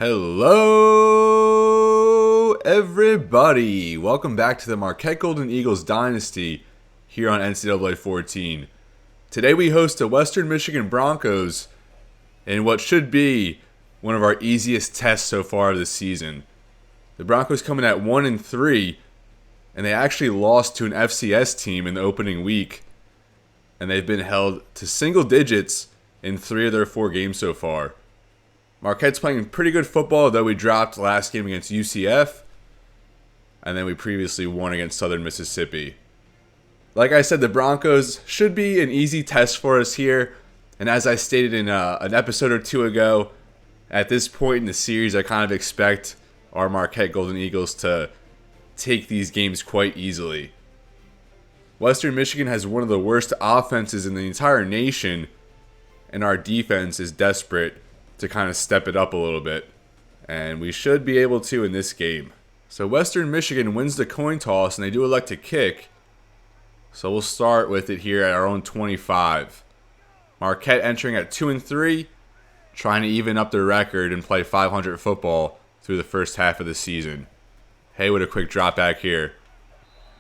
Hello, everybody. Welcome back to the Marquette Golden Eagles Dynasty here on NCAA 14. Today we host the Western Michigan Broncos in what should be one of our easiest tests so far of the season. The Broncos coming at 1-3, and they actually lost to an FCS team in the opening week, and they've been held to single digits in 3 of their 4 games so far. Marquette's playing pretty good football, though we dropped last game against UCF, and then we previously won against Southern Mississippi. Like I said, the Broncos should be an easy test for us here, and as I stated in an episode or two ago, at this point in the series, I kind of expect our Marquette Golden Eagles to take these games quite easily. Western Michigan has one of the worst offenses in the entire nation, and our defense is desperate to kind of step it up a little bit, and we should be able to in this game. So Western Michigan wins the coin toss, and they do elect to kick, so we'll start with it here at our own 25. Marquette entering at 2-3, trying to even up their record and play 500 football through the first half of the season. Haywood, a quick drop back here.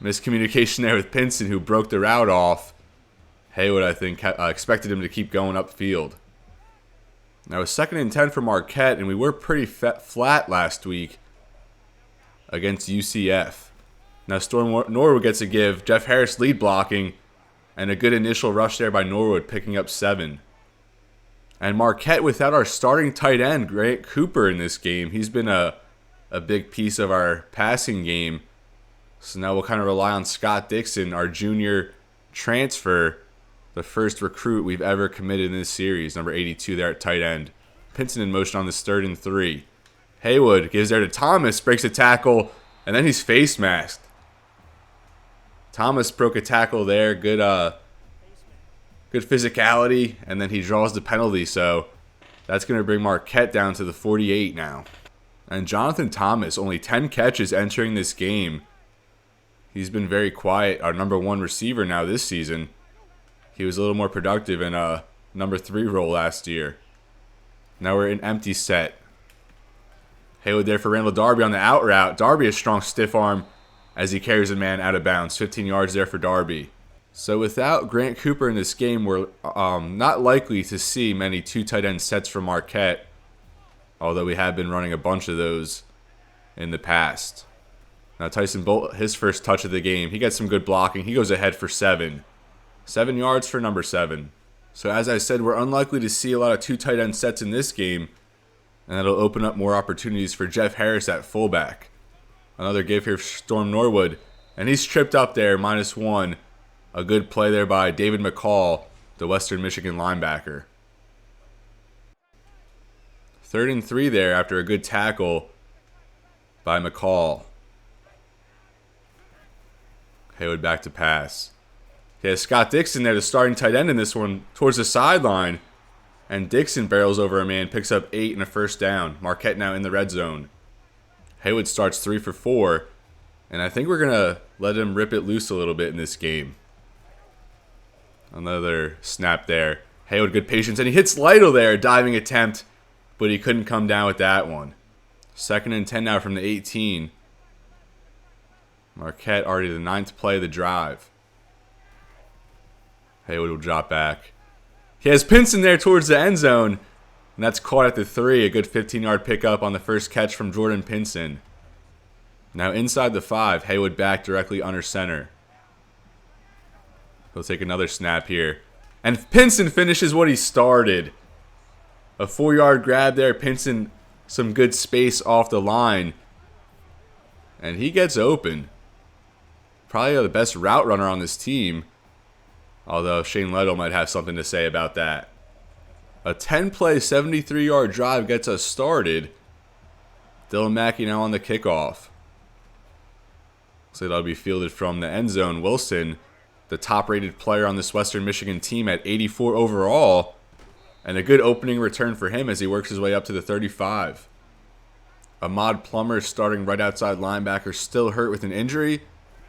Miscommunication there with Pinson, who broke the route off. Haywood, I think, expected him to keep going upfield. Now, it's 2nd and 10 for Marquette, and we were pretty flat last week against UCF. Now, Storm Norwood gets a give. Jeff Harris lead blocking, and a good initial rush there by Norwood, picking up 7. And Marquette without our starting tight end, Grant Cooper, in this game. He's been a big piece of our passing game. So now we'll kind of rely on Scott Dixon, our junior transfer, the first recruit we've ever committed in this series, number 82 there at tight end. Pinson in motion on this 3rd and 3. Haywood gives there to Thomas, breaks a tackle, and then he's face masked. Thomas broke a tackle there, good physicality, and then he draws the penalty, so that's going to bring Marquette down to the 48 now. And Jonathan Thomas, only 10 catches entering this game. He's been very quiet, our number 1 receiver now this season. He was a little more productive in a number 3 role last year. Now we're in empty set. Haywood there for Randall Darby on the out route. Darby a strong stiff arm as he carries a man out of bounds. 15 yards there for Darby. So without Grant Cooper in this game, we're not likely to see many 2 tight end sets from Marquette, although we have been running a bunch of those in the past. Now Tyson Bolt, his first touch of the game. He gets some good blocking. He goes ahead for 7. 7 yards for number 7. So as I said, we're unlikely to see a lot of 2 tight end sets in this game, and that'll open up more opportunities for Jeff Harris at fullback. Another give here for Storm Norwood, and he's tripped up there, -1. A good play there by David McCall, the Western Michigan linebacker. 3rd and 3 there after a good tackle by McCall. Haywood back to pass. Okay, Scott Dixon there, the starting tight end in this one, towards the sideline. And Dixon barrels over a man, picks up 8 and a first down. Marquette now in the red zone. Haywood starts 3 for 4. And I think we're going to let him rip it loose a little bit in this game. Another snap there. Haywood, good patience. And he hits Lytle there, diving attempt. But he couldn't come down with that one. 2nd and 10 now from the 18. Marquette already the 9th play of the drive. Haywood will drop back. He has Pinson there towards the end zone, and that's caught at the 3. A good 15-yard pickup on the first catch from Jordan Pinson. Now inside the 5, Haywood back directly under center. He'll take another snap here. And Pinson finishes what he started. A 4-yard grab there. Pinson, some good space off the line. And he gets open. Probably the best route runner on this team. Although Shane Lytle might have something to say about that. A 10-play, 73-yard drive gets us started. Dylan Mackey now on the kickoff. So that'll be fielded from the end zone. Wilson, the top-rated player on this Western Michigan team at 84 overall. And a good opening return for him as he works his way up to the 35. Ahmad Plummer starting right outside linebacker, still hurt with an injury.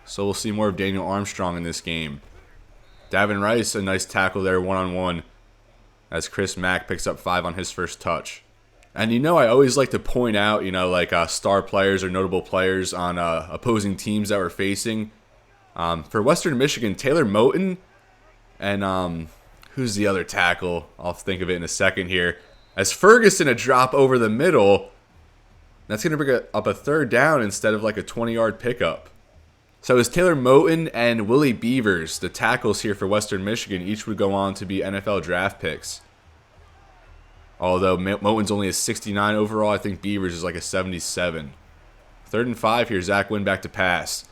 So we'll see more of Daniel Armstrong in this game. Davin Rice, a nice tackle there, one-on-one, as Chris Mack picks up 5 on his first touch. And I always like to point out, like star players or notable players on opposing teams that we're facing. For Western Michigan, Taylor Moton and who's the other tackle? I'll think of it in a second here. As Ferguson, a drop over the middle. That's going to bring up a third down instead of like a 20-yard pickup. So it's Taylor Moton and Willie Beavers, the tackles here for Western Michigan. Each would go on to be NFL draft picks. Although Moton's only a 69 overall, I think Beavers is like a 77. 3rd and 5 here. Zach Wynn back to pass.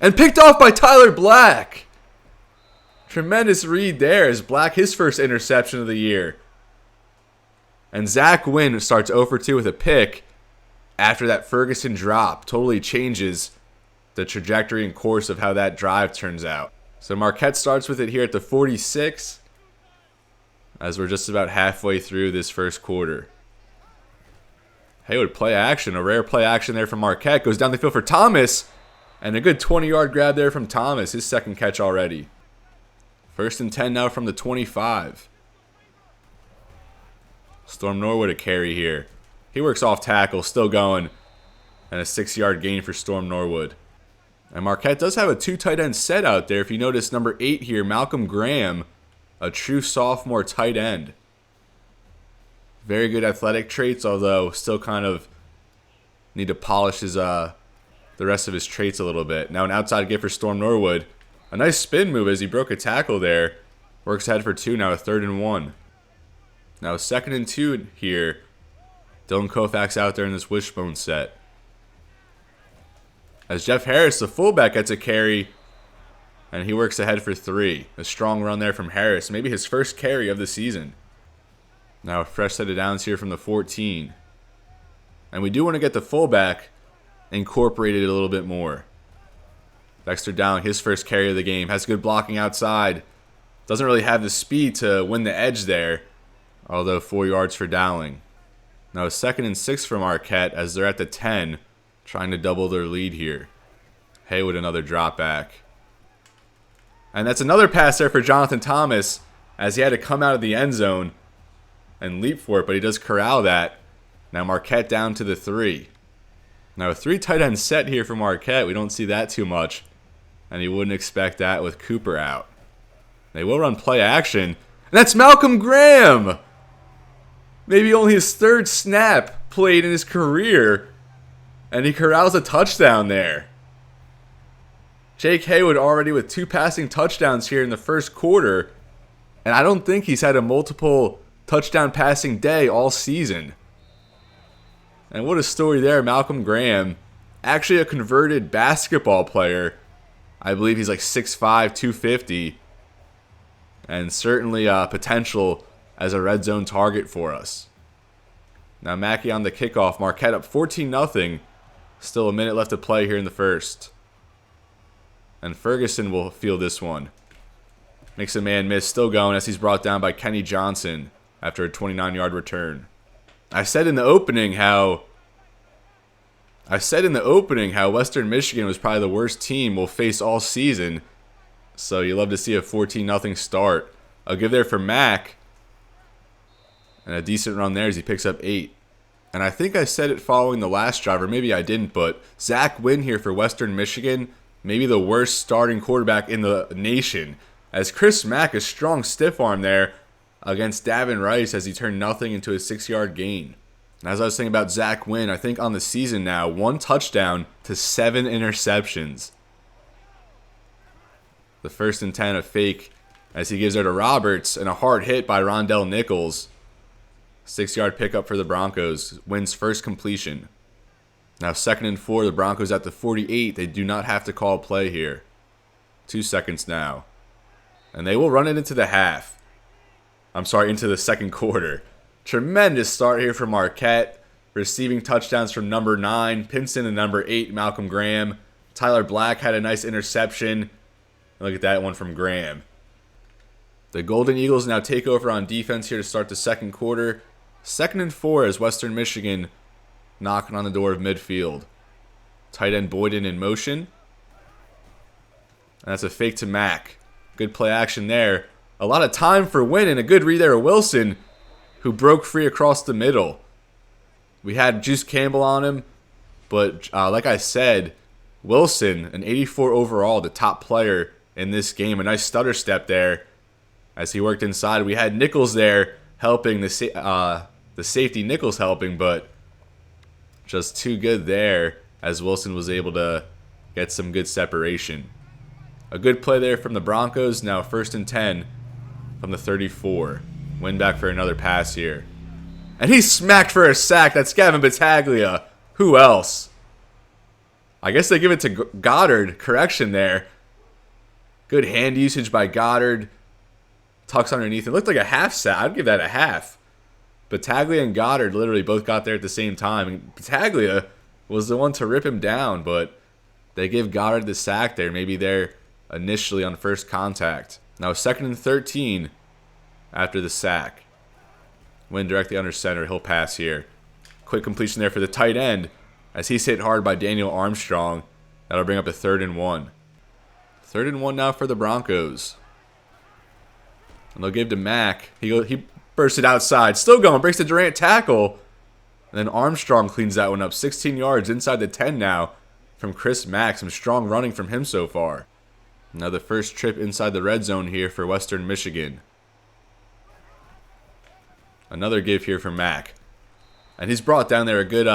And picked off by Tyler Black. Tremendous read there as Black, his first interception of the year. And Zach Wynn starts 0 for 2 with a pick after that Ferguson drop. Totally changes the trajectory and course of how that drive turns out. So Marquette starts with it here at the 46 as we're just about halfway through this first quarter. Haywood play action. A rare play action there from Marquette. Goes down the field for Thomas. And a good 20-yard grab there from Thomas. His second catch already. 1st and 10 now from the 25. Storm Norwood a carry here. He works off tackle. Still going. And a 6-yard gain for Storm Norwood. And Marquette does have a 2 tight end set out there. If you notice number 8 here, Malcolm Graham. A true sophomore tight end. Very good athletic traits, although still kind of need to polish his the rest of his traits a little bit. Now an outside give for Storm Norwood. A nice spin move as he broke a tackle there. Works ahead for 2 now, a 3rd and 1. Now 2nd and 2 here. Dylan Koufax out there in this wishbone set. As Jeff Harris, the fullback, gets a carry. And he works ahead for 3. A strong run there from Harris. Maybe his first carry of the season. Now a fresh set of downs here from the 14. And we do want to get the fullback incorporated a little bit more. Dexter Dowling, his first carry of the game. Has good blocking outside. Doesn't really have the speed to win the edge there. Although 4 yards for Dowling. Now a 2nd and 6 for Marquette as they're at the 10. Trying to double their lead here. Haywood another drop back. And that's another pass there for Jonathan Thomas as he had to come out of the end zone and leap for it, but he does corral that. Now Marquette down to the 3. Now a 3 tight end set here for Marquette. We don't see that too much. And you wouldn't expect that with Cooper out. They will run play action. And that's Malcolm Graham! Maybe only his 3rd snap played in his career. And he corrals a touchdown there. Jake Haywood already with 2 passing touchdowns here in the first quarter. And I don't think he's had a multiple touchdown passing day all season. And what a story there. Malcolm Graham, actually a converted basketball player. I believe he's like 6'5", 250. And certainly potential as a red zone target for us. Now Mackey on the kickoff. Marquette up 14-0. Still a minute left to play here in the first. And Ferguson will field this one. Makes a man miss. Still going as he's brought down by Kenny Johnson after a 29-yard return. I said in the opening how Western Michigan was probably the worst team we'll face all season. So you love to see a 14-0 start. I'll give there for Mack. And a decent run there as he picks up 8. And I think I said it following the last drive, or maybe I didn't, but Zach Wynn here for Western Michigan, maybe the worst starting quarterback in the nation. As Chris Mack, a strong stiff arm there against Davin Rice as he turned nothing into a 6-yard gain. And as I was saying about Zach Wynn, I think on the season now, 1 touchdown to 7 interceptions. The 1st and 10, a fake as he gives it to Roberts, and a hard hit by Rondell Nichols. 6-yard pickup for the Broncos. Wynn's first completion. Now 2nd and 4, the Broncos at the 48. They do not have to call a play here. 2 seconds now. And they will run it into the half. Into the second quarter. Tremendous start here for Marquette. Receiving touchdowns from number 9, Pinson, and number 8, Malcolm Graham. Tyler Black had a nice interception. Look at that one from Graham. The Golden Eagles now take over on defense here to start the second quarter. 2nd and 4 as Western Michigan knocking on the door of midfield. Tight end Boyden in motion. And that's a fake to Mack. Good play action there. A lot of time for Wynn and a good read there of Wilson, who broke free across the middle. We had Juice Campbell on him, but like I said, Wilson, an 84 overall, the top player in this game. A nice stutter step there as he worked inside. We had Nichols there helping, the safety Nichols helping, but just too good there as Wilson was able to get some good separation. A good play there from the Broncos. Now 1st and 10 from the 34. Win back for another pass here. And he's smacked for a sack. That's Gavin Battaglia. Who else? I guess they give it to Goddard. Correction there. Good hand usage by Goddard. Tucks underneath. It looked like a half sack. I'd give that a half. Battaglia and Goddard literally both got there at the same time. And Battaglia was the one to rip him down, but they give Goddard the sack there. Maybe they're initially on first contact. Now 2nd and 13 after the sack. Win directly under center. He'll pass here. Quick completion there for the tight end as he's hit hard by Daniel Armstrong. That'll bring up a 3rd and 1. 3rd and 1 now for the Broncos. And they'll give to Mack. He bursts it outside. Still going. Breaks the Durant tackle. And then Armstrong cleans that one up. 16 yards inside the 10 now from Chris Mack. Some strong running from him so far. Now the first trip inside the red zone here for Western Michigan. Another give here from Mack. And he's brought down there a good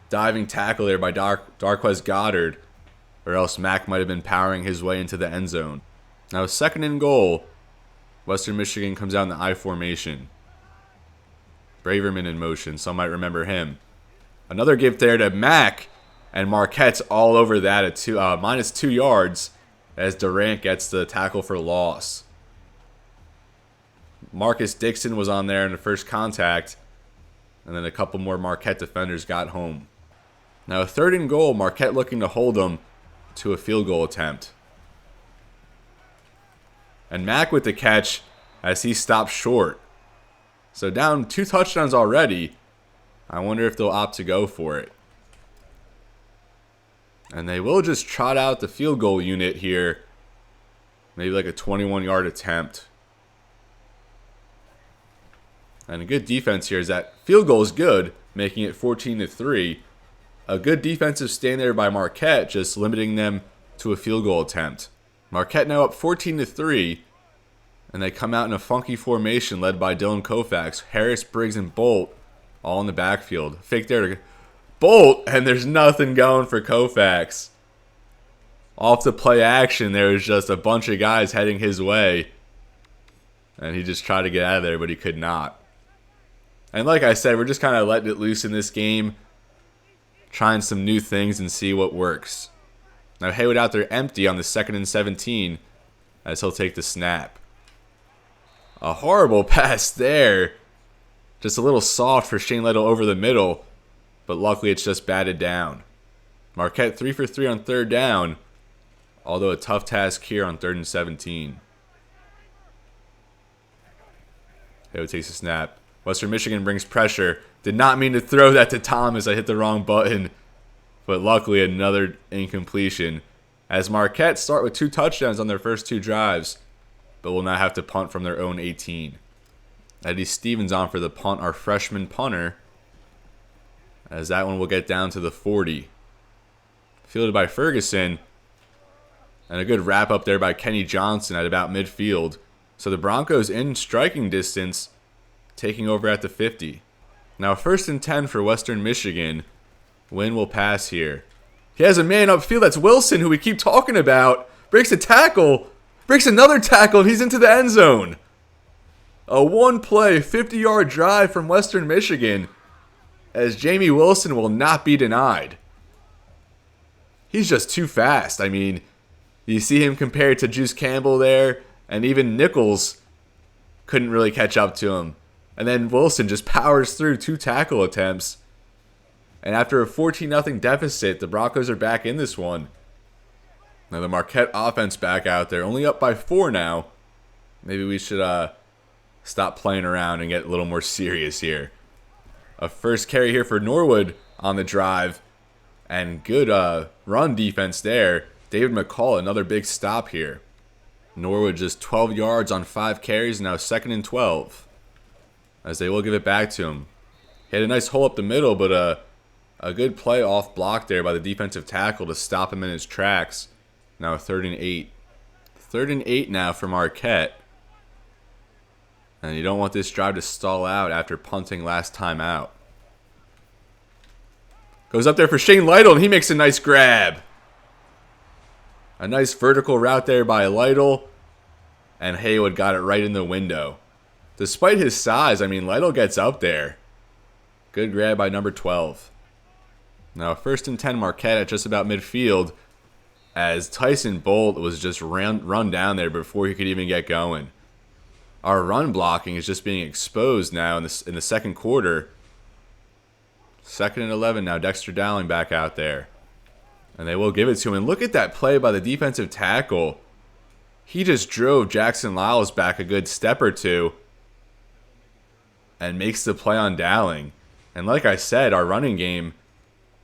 diving tackle there by Darquez Goddard. Or else Mack might have been powering his way into the end zone. Now 2nd and goal. Western Michigan comes out in the I formation. Braverman in motion. Some might remember him. Another give there to Mack. And Marquette's all over that at -2 yards. As Durant gets the tackle for loss. Marcus Dixon was on there in the first contact. And then a couple more Marquette defenders got home. Now 3rd and goal. Marquette looking to hold them to a field goal attempt. And Mack with the catch as he stops short. So down 2 touchdowns already. I wonder if they'll opt to go for it. And they will just trot out the field goal unit here. Maybe like a 21-yard attempt. And a good defense here is that field goal is good, making it 14-3. A good defensive stand there by Marquette, just limiting them to a field goal attempt. Marquette now up 14-3. And they come out in a funky formation led by Dylan Koufax. Harris, Briggs, and Bolt all in the backfield. Fake there to Bolt, and there's nothing going for Koufax. Off the play action, there was just a bunch of guys heading his way. And he just tried to get out of there, but he could not. And like I said, we're just kind of letting it loose in this game. Trying some new things and see what works. Now Haywood out there empty on the 2nd and 17 as he'll take the snap. A horrible pass there. Just a little soft for Shane Little over the middle. But luckily it's just batted down. Marquette 3 for 3 on 3rd down. Although a tough task here on 3rd and 17. Haywood takes a snap. Western Michigan brings pressure. Did not mean to throw that to Thomas. I hit the wrong button. But luckily another incompletion. As Marquette start with 2 touchdowns on their first 2 drives. But will now have to punt from their own 18. Eddie Stevens on for the punt, our freshman punter. As that one will get down to the 40. Fielded by Ferguson. And a good wrap up there by Kenny Johnson at about midfield. So the Broncos in striking distance, taking over at the 50. Now 1st and 10 for Western Michigan. Wynn will pass here. He has a man upfield. That's Wilson, who we keep talking about. Breaks a tackle. Breaks another tackle, and he's into the end zone. A one-play, 50-yard drive from Western Michigan. As Jamie Wilson will not be denied. He's just too fast. I mean, you see him compared to Juice Campbell there. And even Nichols couldn't really catch up to him. And then Wilson just powers through 2 tackle attempts. And after a 14-0 deficit, the Broncos are back in this one. Now the Marquette offense back out there. Only up by 4 now. Maybe we should stop playing around and get a little more serious here. A first carry here for Norwood on the drive. And good run defense there. David McCall, another big stop here. Norwood just 12 yards on 5 carries, now 2nd and 12. As they will give it back to him. He had a nice hole up the middle, but a good play off block there by the defensive tackle to stop him in his tracks. Now 3rd and 8. 3rd and 8 now for Marquette. And you don't want this drive to stall out after punting last time out. Goes up there for Shane Lytle, and he makes a nice grab. A nice vertical route there by Lytle. And Haywood got it right in the window. Despite his size, I mean, Lytle gets up there. Good grab by number 12. Now 1st and 10 Marquette at just about midfield, as Tyson Bolt was just run down there before he could even get going. Our run blocking is just being exposed now in the second quarter. 2nd and 11 now. Dexter Dowling back out there. And they will give it to him. And look at that play by the defensive tackle. He just drove Jackson Lyles back a good step or two and makes the play on Dowling. And like I said, our running game,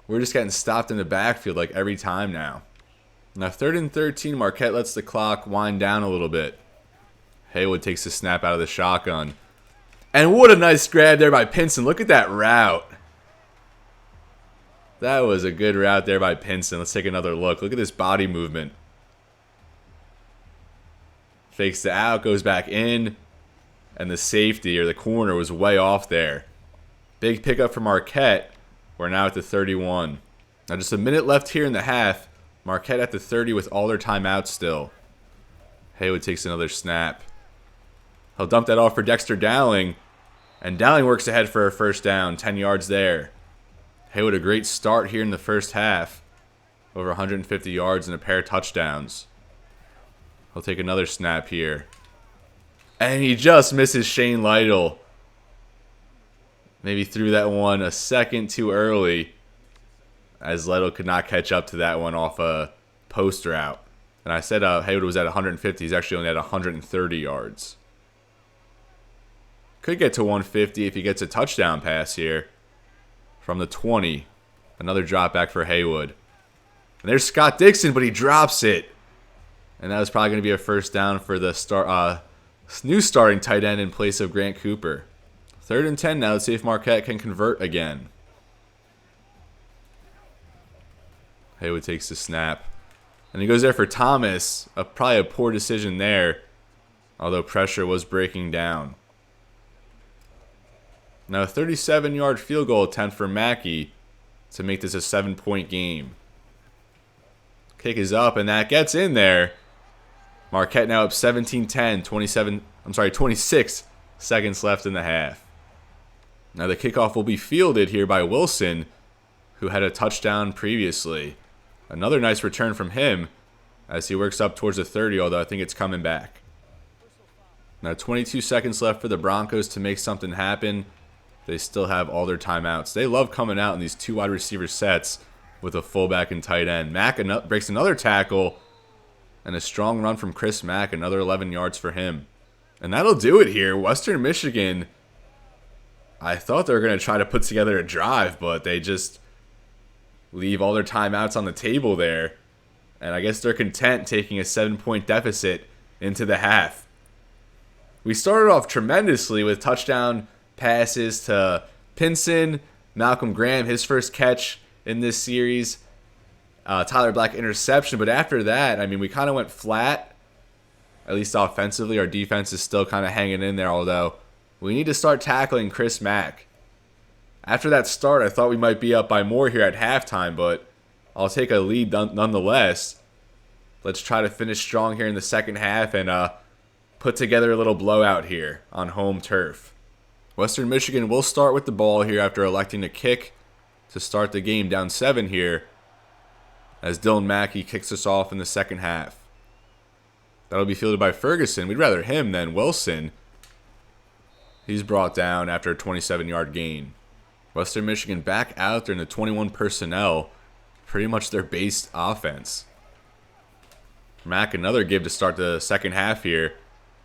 we're just getting stopped in the backfield like every time now. Now 3rd and 13, Marquette lets the clock wind down a little bit. Haywood takes the snap out of the shotgun. And what a nice grab there by Pinson. Look at that route. That was a good route there by Pinson. Let's take another look. Look at this body movement. Fakes the out, goes back in. And the safety or the corner was way off there. Big pickup for Marquette. We're now at the 31. Now just a minute left here in the half. Marquette at the 30 with all their timeouts still. Haywood takes another snap. He'll dump that off for Dexter Dowling. And Dowling works ahead for a first down. 10 yards there. Haywood a great start here in the first half. Over 150 yards and a pair of touchdowns. He'll take another snap here. And he just misses Shane Lytle. Maybe threw that one a second too early, as Lytle could not catch up to that one off a post route. And I said Haywood was at 150. He's actually only at 130 yards. Could get to 150 if he gets a touchdown pass here. From the 20. Another drop back for Haywood. And there's Scott Dixon, but he drops it. And that was probably going to be a first down for the new starting tight end in place of Grant Cooper. 3rd and 10 now. Let's see if Marquette can convert again. Haywood takes the snap. And he goes there for Thomas. Probably a poor decision there. Although pressure was breaking down. Now a 37-yard field goal attempt for Mackey to make this a 7-point game. Kick is up, and that gets in there. Marquette now up 17-10, 26 seconds left in the half. Now the kickoff will be fielded here by Wilson, who had a touchdown previously. Another nice return from him as he works up towards the 30, although I think it's coming back. Now 22 seconds left for the Broncos to make something happen. They still have all their timeouts. They love coming out in these two wide receiver sets with a fullback and tight end. Mack breaks another tackle, and a strong run from Chris Mack, another 11 yards for him. And that'll do it here. Western Michigan, I thought they were going to try to put together a drive, but they just leave all their timeouts on the table there. And I guess they're content taking a 7-point deficit into the half. We started off tremendously with touchdown passes to Pinson, Malcolm Graham, his first catch in this series, Tyler Black interception. But after that, I mean, we kind of went flat, at least offensively. Our defense is still kind of hanging in there, although we need to start tackling Chris Mack. After that start, I thought we might be up by more here at halftime, but I'll take a lead nonetheless. Let's try to finish strong here in the second half and put together a little blowout here on home turf. Western Michigan will start with the ball here after electing to kick to start the game, down 7 here, as Dylan Mackey kicks us off in the second half. That'll be fielded by Ferguson. We'd rather him than Wilson. He's brought down after a 27-yard gain. Western Michigan back out there in the 21 personnel, pretty much their base offense. Mack another give to start the second half here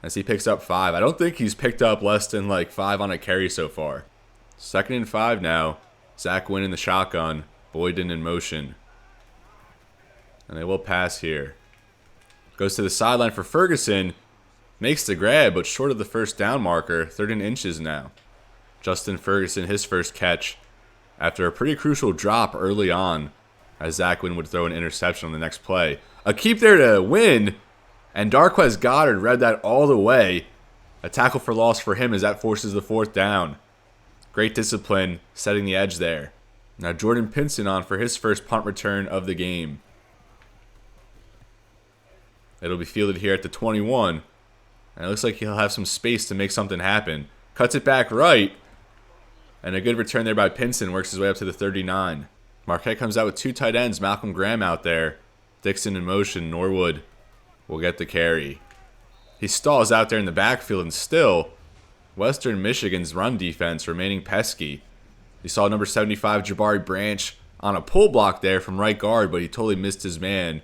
as he picks up 5. I don't think he's picked up less than like 5 on a carry so far. 2nd and 5 now. Zach Wynn in the shotgun. Boyden in motion. And they will pass here. Goes to the sideline for Ferguson. Makes the grab, but short of the first down marker. 3rd and inches now. Justin Ferguson, his first catch after a pretty crucial drop early on, as Zach Wynn would throw an interception on the next play. A keep there to win, and Darquez Goddard read that all the way. A tackle for loss for him as that forces the 4th down. Great discipline, setting the edge there. Now Jordan Pinson on for his first punt return of the game. It'll be fielded here at the 21. And it looks like he'll have some space to make something happen. Cuts it back right. And a good return there by Pinson, works his way up to the 39. Marquette comes out with 2 tight ends. Malcolm Graham out there. Dixon in motion. Norwood will get the carry. He stalls out there in the backfield, and still, Western Michigan's run defense remaining pesky. You saw number 75, Jabari Branch, on a pull block there from right guard, but he totally missed his man.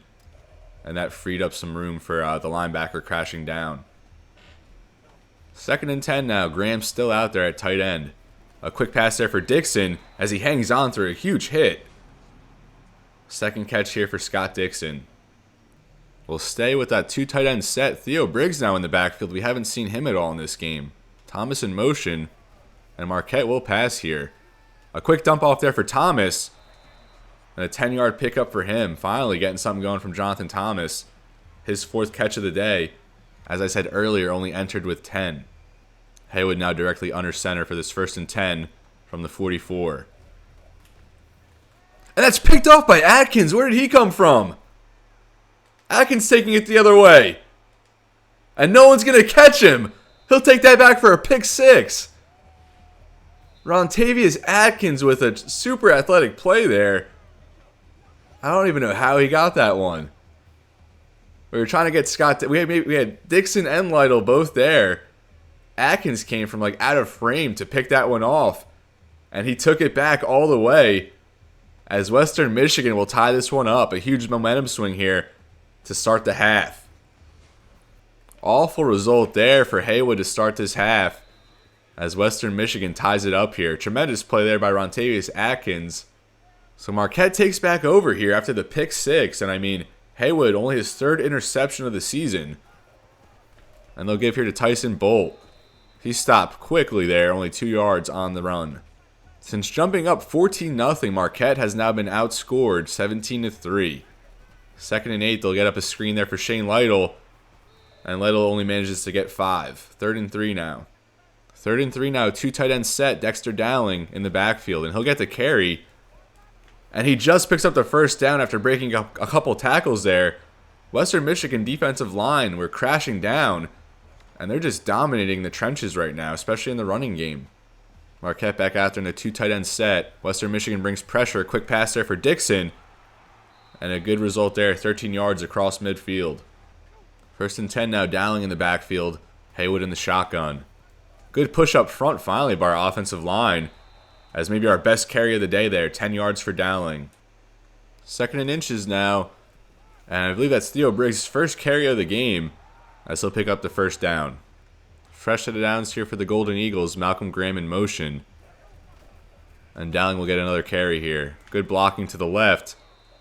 And that freed up some room for the linebacker crashing down. 2nd and 10 now. Graham's still out there at tight end. A quick pass there for Dixon as he hangs on through a huge hit. Second catch here for Scott Dixon. We'll stay with that 2 tight end set. Theo Briggs now in the backfield. We haven't seen him at all in this game. Thomas in motion. And Marquette will pass here. A quick dump off there for Thomas. And a 10-yard pickup for him. Finally getting something going from Jonathan Thomas. His 4th catch of the day. As I said earlier, only entered with 10. Haywood now directly under center for this 1st and 10 from the 44. And that's picked off by Atkins. Where did he come from? Atkins taking it the other way. And no one's going to catch him. He'll take that back for a pick 6. Rontavious Atkins with a super athletic play there. I don't even know how he got that one. We were trying to get Scott. We had Dixon and Lytle both there. Atkins came from like out of frame to pick that one off. And he took it back all the way. As Western Michigan will tie this one up. A huge momentum swing here to start the half. Awful result there for Haywood to start this half. As Western Michigan ties it up here. Tremendous play there by Rontavious Atkins. So Marquette takes back over here after the pick 6. And I mean, Haywood only his 3rd interception of the season. And they'll give here to Tyson Bolt. He stopped quickly there, only 2 yards on the run. Since jumping up 14-0, Marquette has now been outscored 17-3. 2nd and 8, they'll get up a screen there for Shane Lytle. And Lytle only manages to get 5. 3rd and 3 now. 3rd and 3 now, 2 tight ends set. Dexter Dowling in the backfield, and he'll get the carry. And he just picks up the 1st down after breaking up a couple tackles there. Western Michigan defensive line were crashing down. And they're just dominating the trenches right now, especially in the running game. Marquette back out there in a 2 tight end set. Western Michigan brings pressure. Quick pass there for Dixon. And a good result there, 13 yards across midfield. 1st and 10 now, Dowling in the backfield. Haywood in the shotgun. Good push up front finally by our offensive line. As maybe our best carry of the day there, 10 yards for Dowling. 2nd and inches now. And I believe that's Theo Briggs' first carry of the game. As he'll pick up the 1st down. Fresh set of downs here for the Golden Eagles. Malcolm Graham in motion. And Dowling will get another carry here. Good blocking to the left.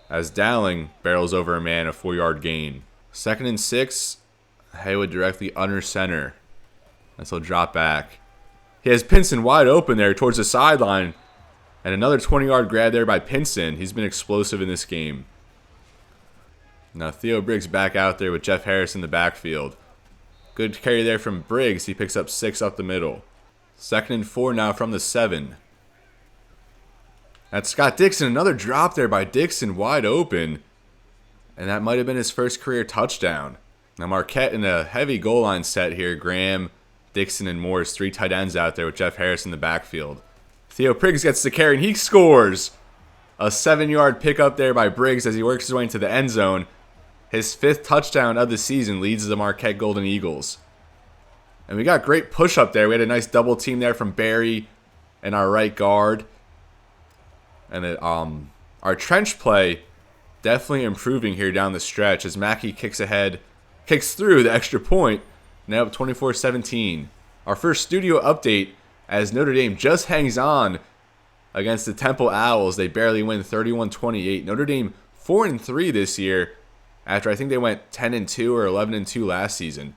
As Dowling barrels over a man, a 4-yard gain. 2nd and 6. Haywood directly under center. As he'll drop back. He has Pinson wide open there towards the sideline. And another 20-yard grab there by Pinson. He's been explosive in this game. Now Theo Briggs back out there with Jeff Harris in the backfield. Good carry there from Briggs. He picks up 6 up the middle. 2nd and 4 now from the 7. That's Scott Dixon. Another drop there by Dixon wide open. And that might have been his first career touchdown. Now Marquette in a heavy goal line set here. Graham, Dixon, and Morris. 3 tight ends out there with Jeff Harris in the backfield. Theo Briggs gets the carry and he scores. A 7-yard pickup there by Briggs as he works his way into the end zone. His 5th touchdown of the season leads the Marquette Golden Eagles. And we got great push up there. We had a nice double team there from Barry and our right guard. And our trench play definitely improving here down the stretch as Mackey kicks through the extra point. Now up 24-17. Our first studio update as Notre Dame just hangs on against the Temple Owls. They barely win 31-28. Notre Dame 4-3 this year. After I think they went 10-2 or 11-2 last season.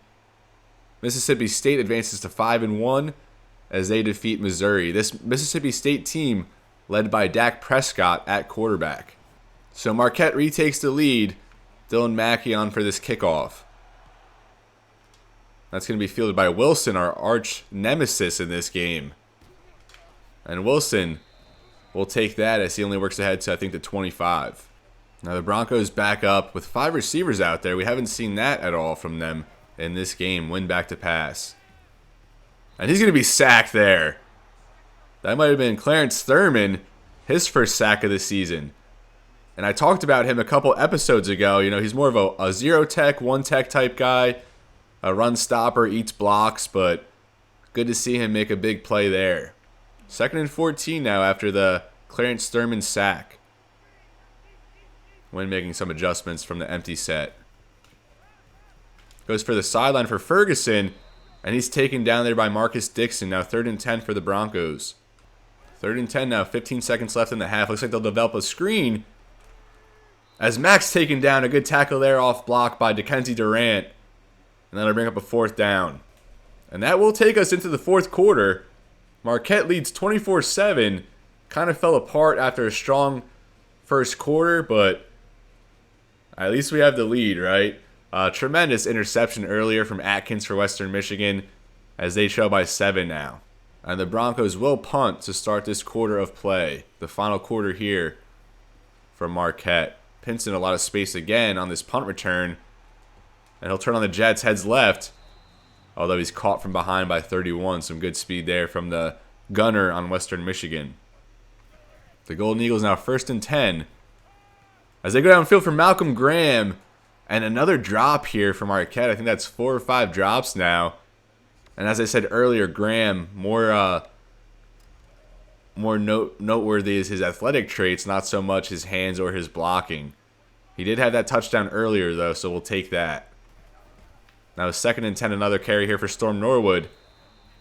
Mississippi State advances to 5-1. as they defeat Missouri. This Mississippi State team led by Dak Prescott at quarterback. So Marquette retakes the lead. Dylan Mackey on for this kickoff. That's going to be fielded by Wilson, our arch nemesis in this game. And Wilson will take that as he only works ahead to, I think, the 25. Now the Broncos back up with 5 receivers out there. We haven't seen that at all from them in this game. Win back to pass. And he's going to be sacked there. That might have been Clarence Thurman, his first sack of the season. And I talked about him a couple episodes ago. You know, he's more of a zero-tech, one-tech type guy. A run stopper, eats blocks, but good to see him make a big play there. 2nd and 14 now after the Clarence Thurman sack. When making some adjustments from the empty set. Goes for the sideline for Ferguson, and he's taken down there by Marcus Dixon. Now 3rd and 10 for the Broncos. 3rd and 10 now, 15 seconds left in the half. Looks like they'll develop a screen. As Mack's taken down, a good tackle there off block by Dickenzie Durant. And that'll bring up a 4th down. And that will take us into the 4th quarter. Marquette leads 24-7. Kind of fell apart after a strong first quarter, but at least we have the lead, right? Tremendous interception earlier from Atkins for Western Michigan as they trail by 7 now. And the Broncos will punt to start this quarter of play. The final quarter here from Marquette. Pinson a lot of space again on this punt return. And he'll turn on the Jets, heads left. Although he's caught from behind by 31. Some good speed there from the gunner on Western Michigan. The Golden Eagles now 1st and 10. As they go downfield for Malcolm Graham. And another drop here from Marquette. I think that's 4 or 5 drops now. And as I said earlier, Graham, more noteworthy is his athletic traits, not so much his hands or his blocking. He did have that touchdown earlier, though, so we'll take that. Now 2nd and 10, another carry here for Storm Norwood.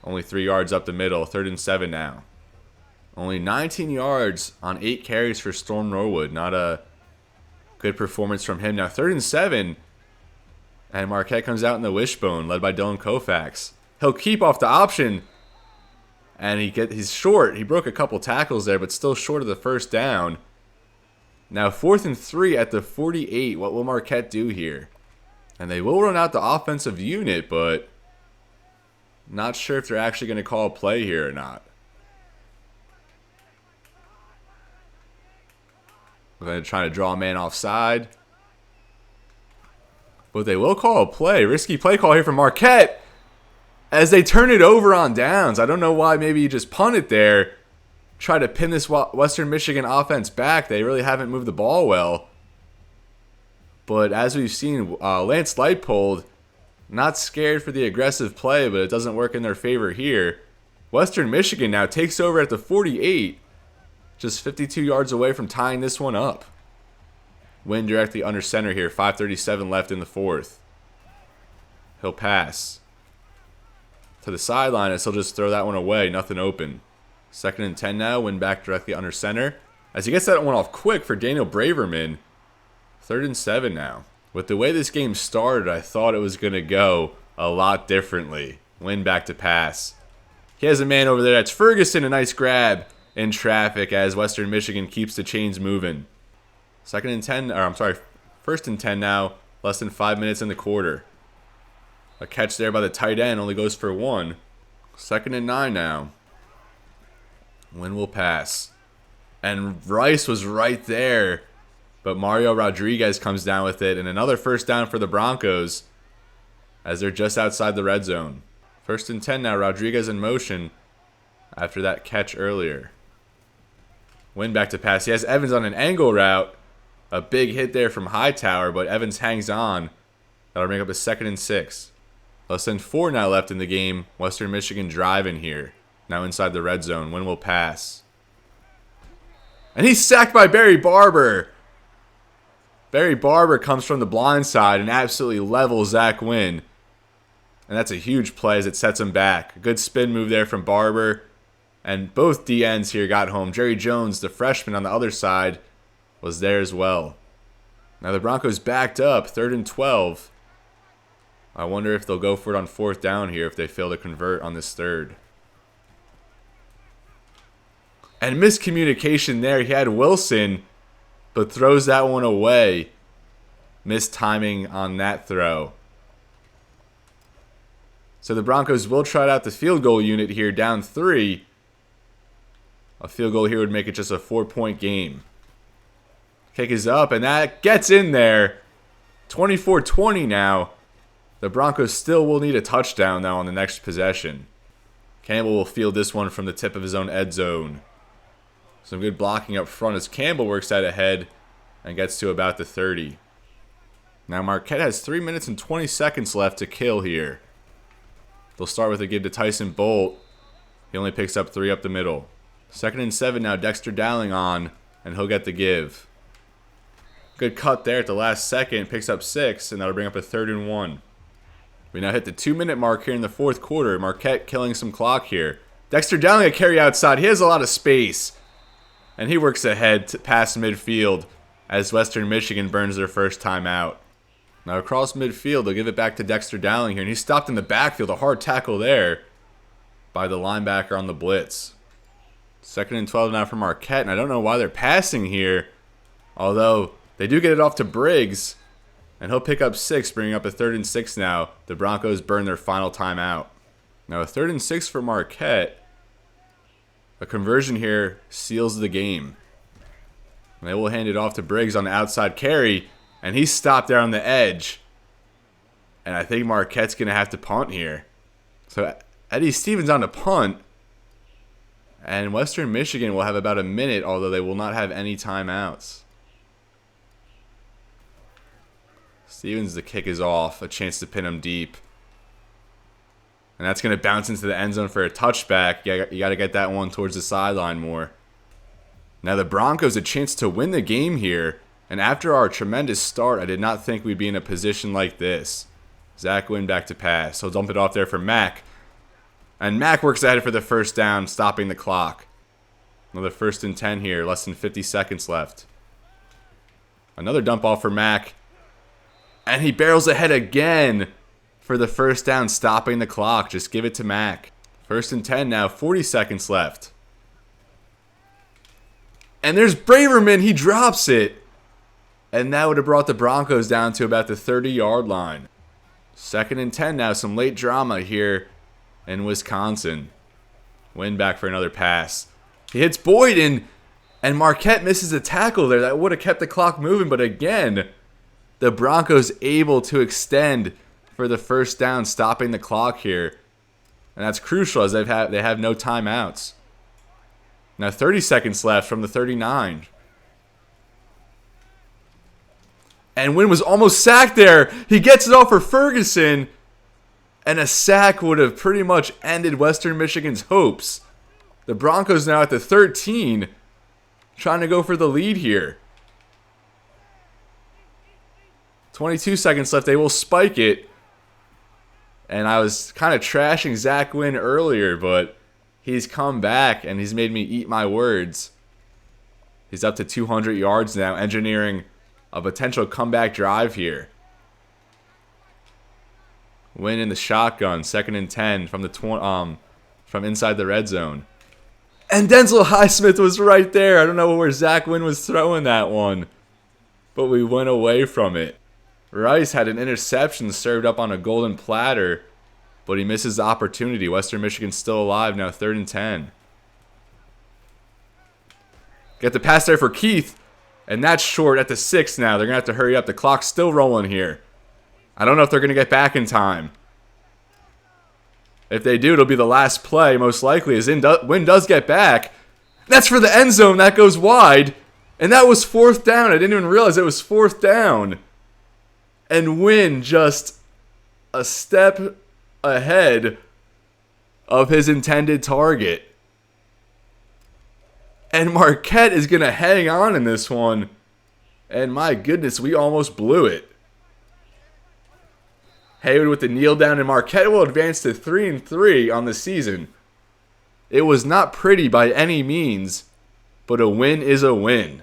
Only 3 yards up the middle, 3rd and 7 now. Only 19 yards on 8 carries for Storm Norwood. Not a good performance from him. Now 3rd and 7, and Marquette comes out in the wishbone, led by Dylan Koufax. He'll keep off the option, and he's short. He broke a couple tackles there, but still short of the 1st down. Now 4th and 3 at the 48. What will Marquette do here? And they will run out the offensive unit, but not sure if they're actually going to call a play here or not. We're going to try to draw a man offside. But they will call a play. Risky play call here from Marquette as they turn it over on downs. I don't know why. Maybe you just punt it there. Try to pin this Western Michigan offense back. They really haven't moved the ball well. But as we've seen, Lance Leipold, not scared for the aggressive play, but it doesn't work in their favor here. Western Michigan now takes over at the 48. Just 52 yards away from tying this one up. Win directly under center here. 5:37 left in the 4th. He'll pass to the sideline as he'll just throw that one away. Nothing open. 2nd and 10 now. Win back directly under center. As he gets that one off quick for Daniel Braverman. 3rd and 7 now. With the way this game started, I thought it was going to go a lot differently. Win back to pass. He has a man over there. That's Ferguson. A nice grab in traffic as Western Michigan keeps the chains moving. 1st and 10 now. Less than 5 minutes in the quarter. A catch there by the tight end. Only goes for 1. 2nd and 9 now. Win will pass. And Rice was right there. But Mario Rodriguez comes down with it. And another 1st down for the Broncos as they're just outside the red zone. 1st and 10 now. Rodriguez in motion after that catch earlier. Win back to pass. He has Evans on an angle route. A big hit there from Hightower, but Evans hangs on. That'll bring up a 2nd and 6. Less than 4 now left in the game. Western Michigan driving here. Now inside the red zone. Win will pass. And he's sacked by Barry Barber. Barry Barber comes from the blind side and absolutely levels Zach Wynn. And that's a huge play as it sets him back. A good spin move there from Barber. And both DNs here got home. Jerry Jones, the freshman on the other side, was there as well. Now the Broncos backed up, 3rd and 12. I wonder if they'll go for it on 4th down here if they fail to convert on this 3rd. And miscommunication there. He had Wilson, but throws that one away. Missed timing on that throw. So the Broncos will try out the field goal unit here, down 3. A field goal here would make it just a 4-point game. Kick is up, and that gets in there. 24-20 now. The Broncos still will need a touchdown now on the next possession. Campbell will field this one from the tip of his own end zone. Some good blocking up front as Campbell works that ahead and gets to about the 30. Now Marquette has 3 minutes and 20 seconds left to kill here. They'll start with a give to Tyson Bolt. He only picks up 3 up the middle. 2nd and 7 now, Dexter Dowling on, and he'll get the give. Good cut there at the last second, picks up 6, and that'll bring up a 3rd and 1. We now hit the 2-minute mark here in the 4th quarter. Marquette killing some clock here. Dexter Dowling a carry outside. He has a lot of space, and he works ahead past midfield as Western Michigan burns their first timeout. Now across midfield, they'll give it back to Dexter Dowling here, and he's stopped in the backfield. A hard tackle there by the linebacker on the blitz. 2nd and 12 now for Marquette, and I don't know why they're passing here, although they do get it off to Briggs, and he'll pick up 6, bringing up a 3rd and 6 now. The Broncos burn their final timeout. Now a 3rd and 6 for Marquette. A conversion here seals the game. And they will hand it off to Briggs on the outside carry, and he's stopped there on the edge. And I think Marquette's going to have to punt here. So Eddie Stevens on the punt. And Western Michigan will have about a minute, although they will not have any timeouts. Stevens, the kick is off. A chance to pin him deep. And that's going to bounce into the end zone for a touchback. You got to get that one towards the sideline more. Now the Broncos a chance to win the game here. And after our tremendous start, I did not think we'd be in a position like this. Zach Wynn back to pass. He'll dump it off there for Mack. And Mack works ahead for the first down, stopping the clock. Another 1st and 10 here, less than 50 seconds left. Another dump off for Mack. And he barrels ahead again for the first down, stopping the clock. Just give it to Mack. 1st and 10 now, 40 seconds left. And there's Braverman, he drops it. And that would have brought the Broncos down to about the 30-yard line. 2nd and 10 now, some late drama here in Wisconsin. Wynn back for another pass. He hits Boyd, and Marquette misses a tackle there. That would have kept the clock moving, but again, the Broncos able to extend for the first down, stopping the clock here. And that's crucial as they have no timeouts. Now 30 seconds left from the 39. And Wynn was almost sacked there. He gets it off for Ferguson. And a sack would have pretty much ended Western Michigan's hopes. The Broncos now at the 13, trying to go for the lead here. 22 seconds left. They will spike it. And I was kind of trashing Zach Wynn earlier, but he's come back and he's made me eat my words. He's up to 200 yards now, engineering a potential comeback drive here. Win in the shotgun, 2nd and 10 from the from inside the red zone. And Denzel Highsmith was right there. I don't know where Zach Wynn was throwing that one, but we went away from it. Rice had an interception served up on a golden platter, but he misses the opportunity. Western Michigan's still alive now, 3rd and 10. Get the pass there for Keith, and that's short at the 6 now. They're going to have to hurry up. The clock's still rolling here. I don't know if they're going to get back in time. If they do, it'll be the last play, most likely, as Wynn does get back. That's for the end zone. That goes wide. And that was 4th down. I didn't even realize it was 4th down. And Wynn just a step ahead of his intended target. And Marquette is going to hang on in this one. And my goodness, we almost blew it. Hayward with the kneel down, and Marquette will advance to 3-3 on the season. It was not pretty by any means, but a win is a win.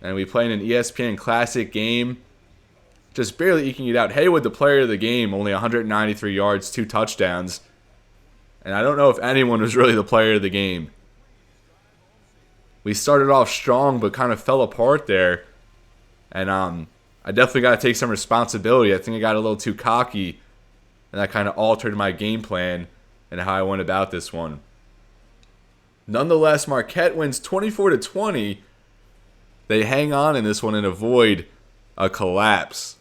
And we play in an ESPN Classic game, just barely eking it out. Hayward, the player of the game, only 193 yards, 2 touchdowns. And I don't know if anyone was really the player of the game. we started off strong but kind of fell apart there. And I definitely got to take some responsibility. I think I got a little too cocky, and that kind of altered my game plan and how I went about this one. Nonetheless, Marquette wins 24-20. They hang on in this one and avoid a collapse.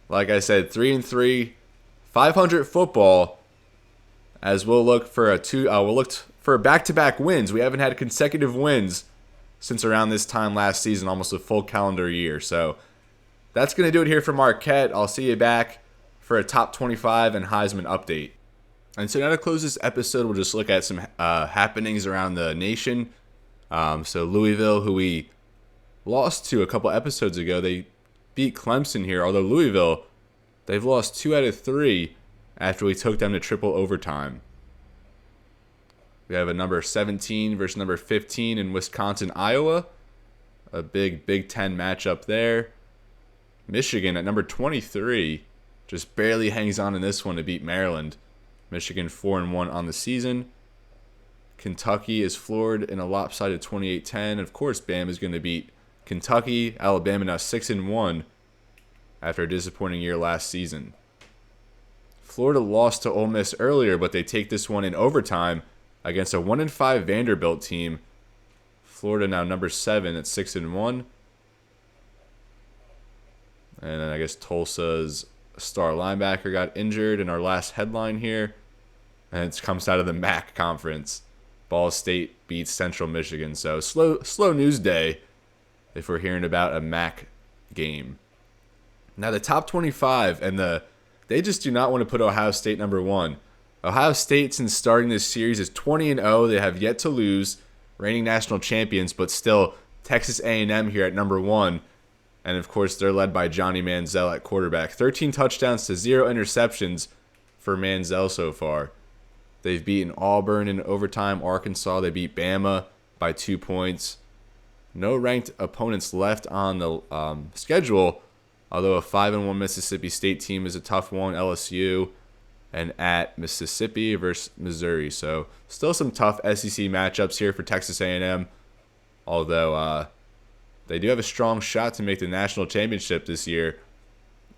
Like I said, 3-3, 500 football. As we'll look for back-to-back wins. We haven't had consecutive wins since around this time last season, almost a full calendar year. So that's going to do it here for Marquette. I'll see you back for a top 25 and Heisman update. And so now to close this episode, we'll just look at some happenings around the nation. So Louisville, who we lost to a couple episodes ago, they beat Clemson here. Although Louisville, they've lost 2 out of 3 after we took them to triple overtime. We have a number 17 versus number 15 in Wisconsin, Iowa. A big Big Ten matchup there. Michigan at number 23 just barely hangs on in this one to beat Maryland. Michigan 4-1 on the season. Kentucky is floored in a lopsided 28-10. Of course, Bama is going to beat Kentucky. Alabama now 6-1 after a disappointing year last season. Florida lost to Ole Miss earlier, but they take this one in overtime against a 1-5 Vanderbilt team. Florida now number 7 at 6-1. And then I guess Tulsa's star linebacker got injured in our last headline here. And it comes out of the MAC conference. Ball State beats Central Michigan. So slow news day if we're hearing about a MAC game. Now the top 25 and they just do not want to put Ohio State number 1. Ohio State, since starting this series, is 20-0. They have yet to lose, reigning national champions, but still Texas A&M here at number 1. And, of course, they're led by Johnny Manziel at quarterback. 13 touchdowns to 0 interceptions for Manziel so far. They've beaten Auburn in overtime. Arkansas, they beat Bama by 2 points. No ranked opponents left on the schedule, although a 5-1 Mississippi State team is a tough one. LSU and at Mississippi versus Missouri. So still some tough SEC matchups here for Texas A&M, although they do have a strong shot to make the national championship this year,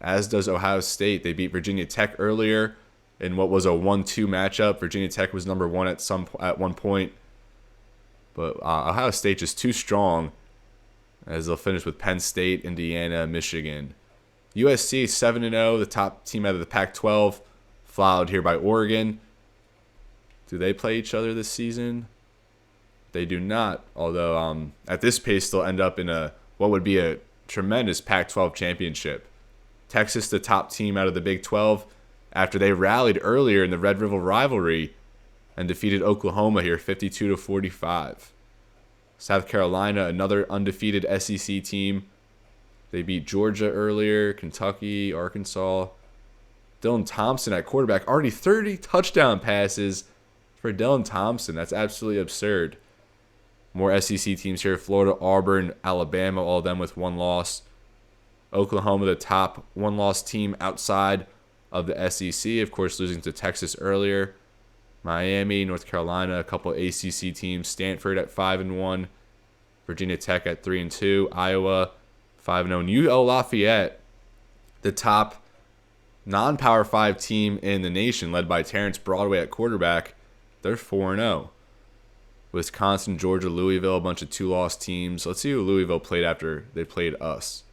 as does Ohio State. They beat Virginia Tech earlier in what was a 1-2 matchup. Virginia Tech was number 1 at one point, but Ohio State just too strong, as they'll finish with Penn State, Indiana, Michigan. USC 7-0, the top team out of the Pac-12, followed here by Oregon. Do they play each other this season? They do not, although at this pace they'll end up in what would be a tremendous Pac-12 championship. Texas, the top team out of the Big 12, after they rallied earlier in the Red River rivalry and defeated Oklahoma here 52-45. South Carolina, another undefeated SEC team. They beat Georgia earlier, Kentucky, Arkansas. Dylan Thompson at quarterback, already 30 touchdown passes for Dylan Thompson. That's absolutely absurd. More SEC teams here: Florida, Auburn, Alabama, all of them with 1 loss. Oklahoma, the top 1-loss team outside of the SEC, of course, losing to Texas earlier. Miami, North Carolina, a couple of ACC teams. Stanford at 5-1. Virginia Tech at 3-2. Iowa 5-0. And UL Lafayette, the top non-Power 5 team in the nation, led by Terrence Broadway at quarterback, they're 4-0. Wisconsin, Georgia, Louisville, a bunch of 2-loss teams. Let's see who Louisville played after they played us.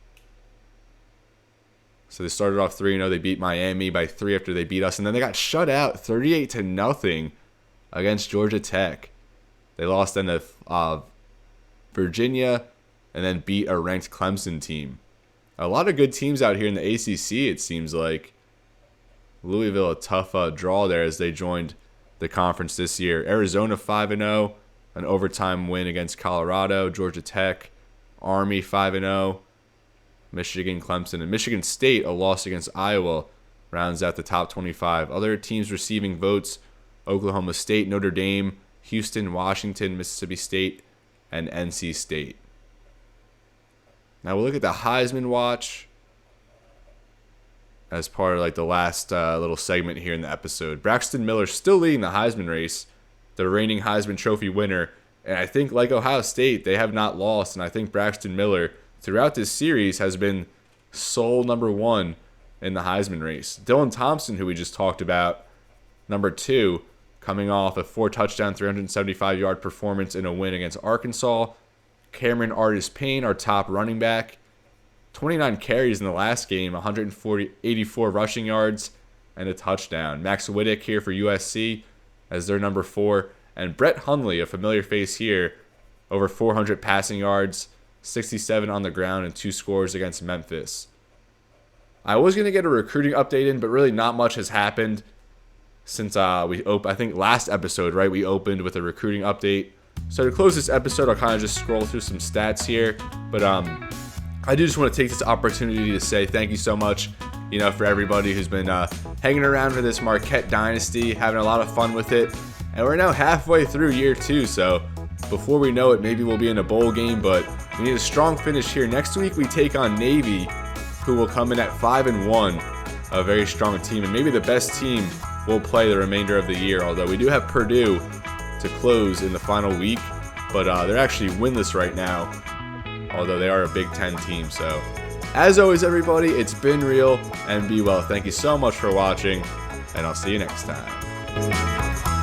So they started off 3-0. They beat Miami by 3 after they beat us. And then they got shut out 38-0 against Georgia Tech. They lost then to Virginia and then beat a ranked Clemson team. A lot of good teams out here in the ACC, it seems like. Louisville, a tough draw there as they joined the conference this year. Arizona 5-0, an overtime win against Colorado. Georgia Tech, Army 5-0. Michigan, Clemson, and Michigan State, a loss against Iowa, rounds out the top 25. Other teams receiving votes: Oklahoma State, Notre Dame, Houston, Washington, Mississippi State, and NC State. Now we'll look at the Heisman Watch as part of like the last little segment here in the episode. Braxton Miller still leading the Heisman race, the reigning Heisman Trophy winner And I think, like Ohio State, they have not lost. And I think Braxton Miller, throughout this series, has been sole number 1 in the Heisman race. Dylan Thompson, who we just talked about, number 2, coming off a 4-touchdown, 375-yard performance in a win against Arkansas. Cameron Artis-Payne, our top running back, 29 carries in the last game, 84 rushing yards, and a touchdown. Max Wittick here for USC as their number 4. And Brett Hundley, a familiar face here, over 400 passing yards, 67 on the ground, and 2 scores against Memphis. I was going to get a recruiting update in, but really not much has happened since I think last episode, right? We opened with a recruiting update. So to close this episode, I'll kind of just scroll through some stats here. But I do just want to take this opportunity to say thank you so much, for everybody who's been hanging around for this Marquette Dynasty, having a lot of fun with it. And we're now halfway through year 2, so before we know it, maybe we'll be in a bowl game, but we need a strong finish here. Next week, we take on Navy, who will come in at 5-1, a very strong team, and maybe the best team will play the remainder of the year, although we do have Purdue to close in the final week, but they're actually winless right now, although they are a Big Ten team. So as always, everybody, it's been real, and be well. Thank you so much for watching, and I'll see you next time.